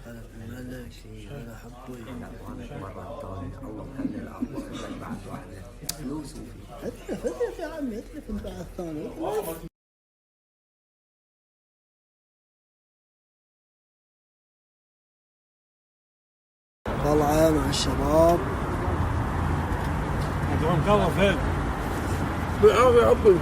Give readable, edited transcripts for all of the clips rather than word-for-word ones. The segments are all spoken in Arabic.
ملك انا حبيت وانا مرة ثانية الله محل العب بعد واحدة فلوس وفي اتلف يا عمي اتلف انت على الثاني طلعة مع الشباب انت مكرف هيك بالعافية يا عبي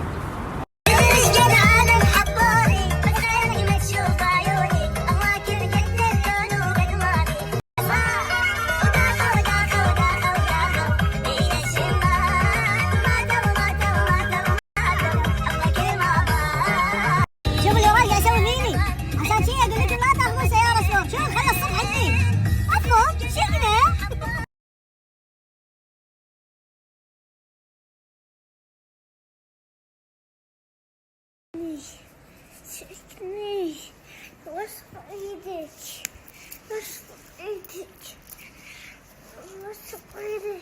وسط ايدك وسط ايدك وسط ايدك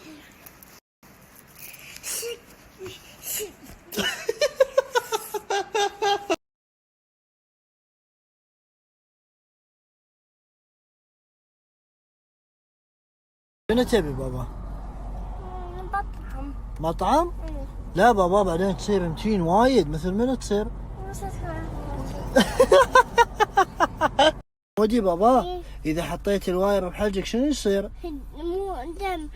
شنو تبي بابا؟ مطعم مطعم؟ لا بابا بعدين تصير متين وايد مثل منو تصير؟ ودي بابا اذا حطيت الواير بحلقك شنو يصير؟ مو دم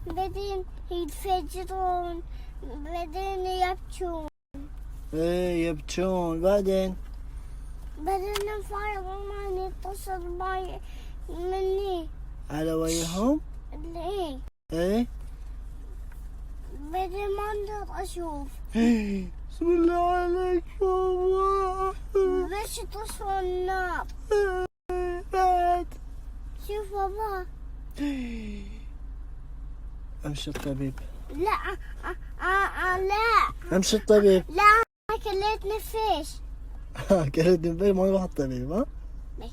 بعدين يتفجرون بعدين يبكون ايه يبكون بعدين الفاير ما يتصل معي مني على وجههم؟ ليه ايه بعدين ما اقدر اشوف بسم الله عليك بابا بس تصل النار بعد شوف بابا امشي الطبيب لا لا امشي الطبيب لا كليت نفيش كلت نبي ما يروح الطبيب ها؟ بي.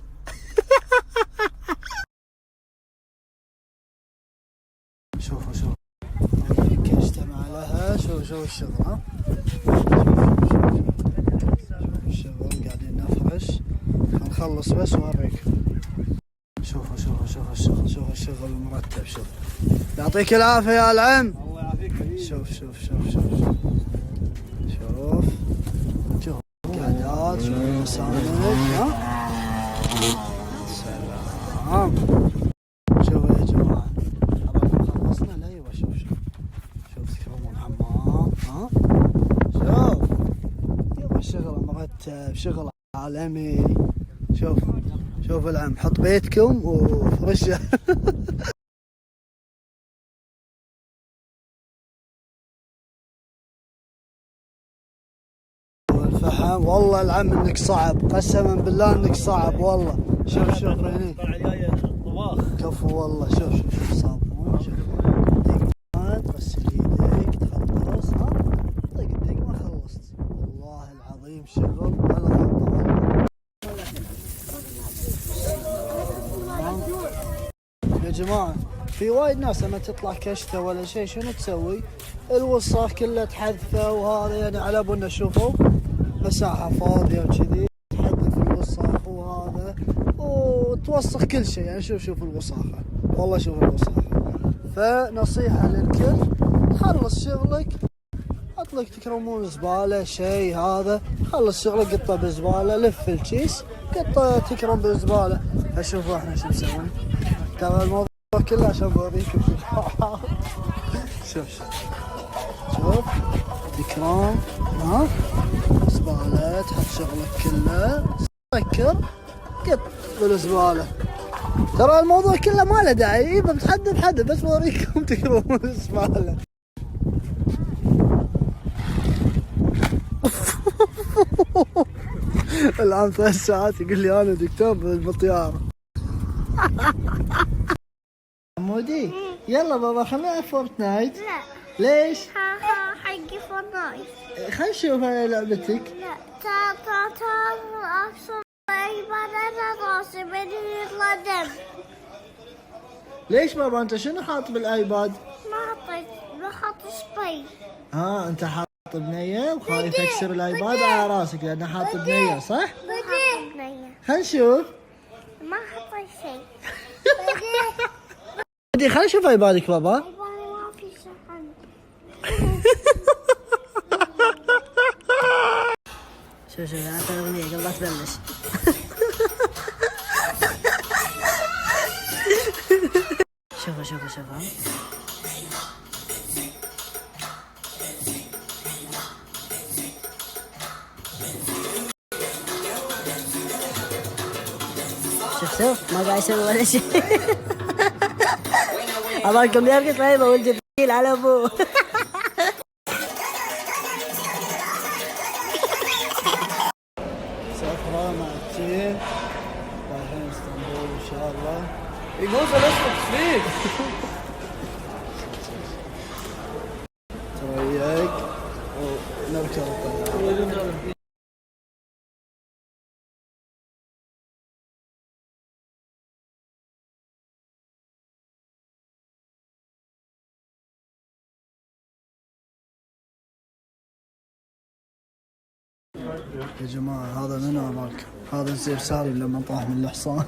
شوفوا اجتمع لها شوف الشغل ها شوف الشغل قاعدين نفرش نخلص بس واوريكم شوفوا الشغل المرتب شوف يعطيك العافية يا العم الله يعافيك حبيبي شوف قعدات شوف مساند ها سلام شوفوا يا جماعة أراكم خلصنا لا ايوه شوف تكرمون الحمام ها شوف يبا الشغل مرتب شغل عالمي شوف العم حط بيتكم وفرشه الفحم والله العم انك صعب قسما بالله انك صعب والله شوف هني كفو والله شوف صابون شوف تغسل يديك تخلص ها دقيقة ما خلصت والله العظيم شغل ولا غلطة يا جماعة في وايد ناس لما تطلع كشتة ولا شيء شنو تسوي؟ الوسخ كله تحذفه وهذا يعني على بالنا شوفوا مساحة فاضية وكذي تحذف الوسخ وهذا وتوسخ كل شيء يعني شوف الوساخة والله شوف الوساخة فنصيحة للكل خلص شغلك حط لك تكرمون زبالة شيء هذا خلص شغلك قطه بالزبالة لف الكيس قطه تكرم بالزبالة اشوفوا احنا شو مسوين ترى الموضوع كله عشان بوريكم شوف تكرام ها زبالة تحط شغلك كله سكر قط بالزبالة ترى الموضوع كله ما له داعي بتحدد بس بوريكم تكرمون الزبالة الآن 3 ساعات يقول لي أنا دكتور بالطيارة عمودي يلا بابا خلينا نلعب فورتنايت لا ليش؟ حقي فورتنايت خل نشوف لعبتك لا تعال أبصر ايباد راسي بدي يطلع دم ليش بابا انت شنو حاط بالايباد؟ ما حط سبي انت حاط بنية وخايف يكسر الايباد على راسك لانه حاط بنية صح؟ بدي خل نشوف ما حطيت شيء. بدي خليني اشوف ايبادك بابا. ايباني ما في شحن. شوف انا اغنية قبل لا تبلش. شوفوا شفتوا ما قاعد يسوي ولا شيء. أبغاكم يرقص ما يبغى والجبيل على أبوه. سفرة مع التيم رايحين اسطنبول ان شاء الله. يقول فلسفة فيك. تريق ونركب الطيارة. يا جماعة هذا منو مالكم؟ هذا زير سالم لما طاح من الحصان.